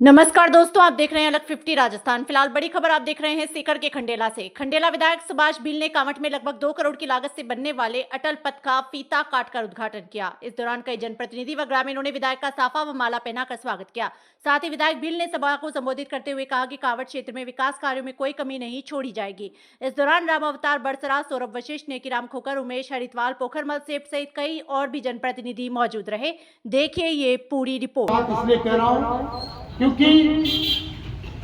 नमस्कार दोस्तों, आप देख रहे हैं अलग 50 राजस्थान। फिलहाल बड़ी खबर आप देख रहे हैं सीकर के खंडेला से। खंडेला विधायक सुभाष भील ने कांवट में लगभग 2 करोड़ की लागत से बनने वाले अटल पथ का फीता काटकर उद्घाटन किया। इस दौरान कई जनप्रतिनिधि व ग्रामीणों ने विधायक का साफा व माला पहनाकर स्वागत किया। साथ ही विधायक भील ने सभा को संबोधित करते हुए कहा कि कांवट क्षेत्र में विकास कार्यों में कोई कमी नहीं छोड़ी जाएगी। इस दौरान राम अवतार बड़सरा, सौरभ वशिष्ठ, नेकीराम खोकर, उमेश हरितवाल, पोखरमल सेठ सहित कई और भी जनप्रतिनिधि मौजूद रहे। देखिए ये पूरी रिपोर्ट। इसलिए कह रहा हूं क्योंकि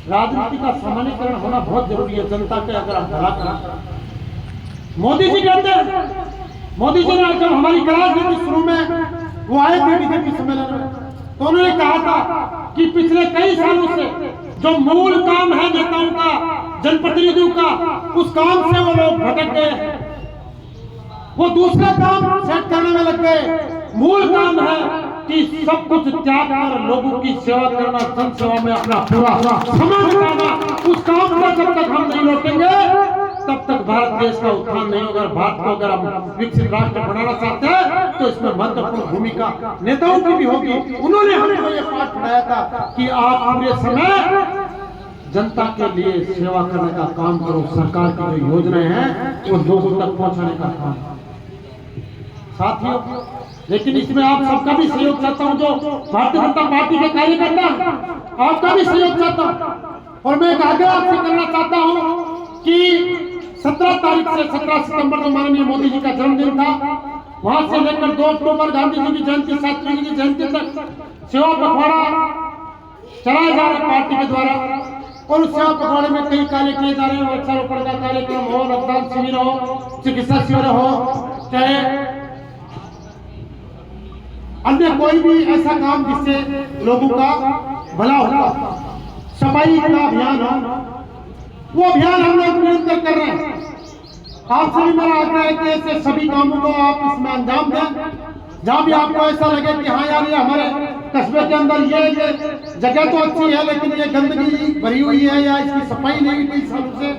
राजनीति का सामान्यकरण होना बहुत जरूरी है। जनता के अगर हम भला करें, मोदी जी कहते हैं, मोदी जी ने जब हमारी राजनीति शुरू में वो आए थे बीजेपी सम्मेलन में, तो उन्होंने कहा था कि पिछले कई सालों से जो मूल काम है नेताओं का, जनप्रतिनिधियों का, उस काम से वो लोग भटक गए, वो दूसरा काम सेट करने में लग गए। मूल काम है कि सब कुछ त्याग कर लोगों की सेवा करना, जन सेवा में अपना पूरा समय बिताना। उस काम पर जब तक हम नहीं लौटेंगे तब तक भारत देश का उत्थान नहीं होगा। भारत को अगर हम विकसित राष्ट्र बनाना चाहते हैं तो इसमें महत्वपूर्ण भूमिका नेताओं की भी होगी। उन्होंने हमको ये पाठ पढ़ाया था कि आप पूरे समय जनता के लिए सेवा करने का काम करो। सरकार की जो योजनाएं हैं वो लोगों तक पहुंचाने का काम। साथियों, लेकिन इसमें आप सबका भी सहयोग चाहता हूं, जो भारतीय जनता पार्टी के कार्यकर्ता, आपका भी सहयोग चाहता हूं। और मैं एक आग्रह आपसे करना चाहता हूं कि 17 तारीख से 17 सितंबर को माननीय मोदी जी का जन्मदिन था, वहां से लेकर 2 अक्टूबर गांधी जी की जयंती, शास्त्री जी की जयंती तक सेवा पखवाड़ा चलाया जा रहा है पार्टी के द्वारा। और उस सेवा पखवाड़े में कई कार्य किए जा रहे हैं। वृक्षारोपण का कार्यक्रम हो, रक्तदान शिविर हो, चिकित्सा शिविर हो, चाहे अन्य कोई भी ऐसा काम जिससे लोगों का भला होगा, सफाई का अभियान हो, वो अभियान हम लोग निरंतर कर रहे हैं। आपसे भी मेरा आग्रह है कि ऐसे सभी कामों को आप इसमें अंजाम दें। जहां भी आपको ऐसा लगे कि हाँ यार, ये हमारे कस्बे के अंदर ये जगह तो अच्छी है लेकिन ये गंदगी भरी हुई है या इसकी सफाई नहीं हुई कई सालों से,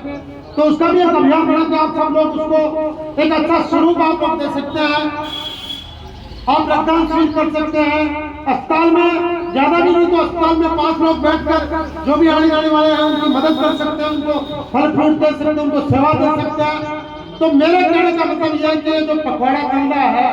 तो उसका भी एक अभियान बना के आप सब लोग उसको एक अच्छा स्वरूप आप लोग दे सकते हैं। आप रक्तदान शिविर कर सकते हैं। अस्पताल में ज्यादा भी नहीं तो अस्पताल में 5 लोग बैठकर जो भी आने जाने वाले हैं उनकी मदद कर सकते हैं, उनको फल फ्रूट दे सकते हैं, उनको सेवा दे सकते हैं। तो मेरे कहने का मतलब यह है कि जो पखवाड़ा चल रहा है,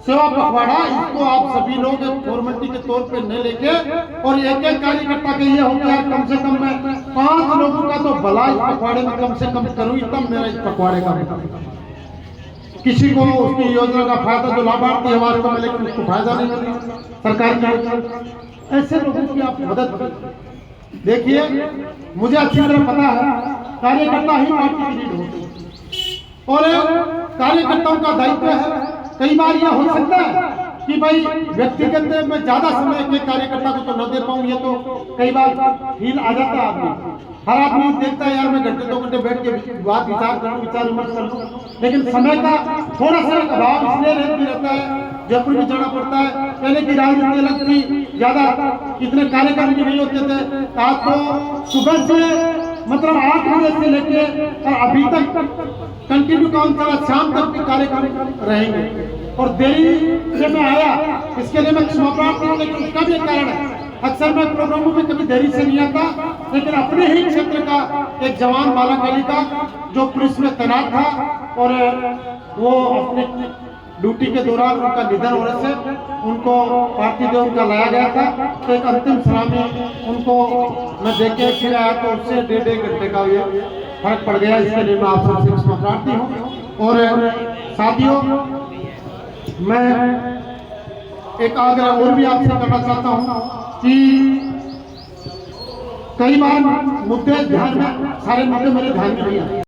सेवा पखवाड़ा, इसको आप सभी लोग एक फॉर्मेलिटी के तौर पे नहीं लेके और एक एक कार्यकर्ता के ये हो गया कम से कम मैं 5 लोगों का तो भला इस पखवाड़े में कम से कम करूँ, तब मेरा इस पखवाड़े का किसी को उसकी योजना का फायदा, जो लाभार्थी हमारे को मिले उसको फायदा नहीं मिले सरकार की, ऐसे लोगों की आप मदद करें। देखिए, मुझे अच्छी तरह पता है कार्यकर्ता ही पार्टी की लीड होती है और कार्यकर्ताओं का दायित्व है। कई बार यह हो सकता है कि भाई व्यक्तिगत में ज्यादा समय के कार्यकर्ता को तो न दे पाऊं, ये तो कई बार फील आ जाता है आदमी। हर आदमी देखता है यार मैं घंटे 2 घंटे बैठ के बात विचार करूं, विचार विमर्श करूं, लेकिन समय का थोड़ा सा अभाव इसलिए रहता है। जयपुर भी जाना पड़ता है, पहले की राजनीति अलग थी, ज्यादा इतने कार्यक्रम भी नहीं होते थे। आज तो सुबह से मतलब 8 बजे से लेके और अभी तक कंटिन्यू काम चला, शाम तक भी कार्यक्रम रहेंगे। और देरी से मैं आया इसके लिए मैं क्षमा प्रार्थी हूं, लेकिन उसका भी एक कारण है। अक्सर मैं प्रोग्रामों में कभी देरी से नहीं आता, लेकिन अपने ही क्षेत्र का एक जवान बालक अली का जो पुलिस में तैनात था और वो अपने ड्यूटी के दौरान उनका निधन होने से उनको पार्टी देव का लाया गया था, तो एक अंतिम सलामी उनको मैं देख के फिर आया तो उससे 1.5 घंटे का ये फर्क पड़ गया। इसके लिए मैं आप सबसे क्षमा प्रार्थी हूँ। और साथियों, मैं एक आग्रह और भी आपसे करना चाहता हूँ कि कई बार मुद्दे ध्यान में, सारे मुद्दे मेरे ध्यान में नहीं आए।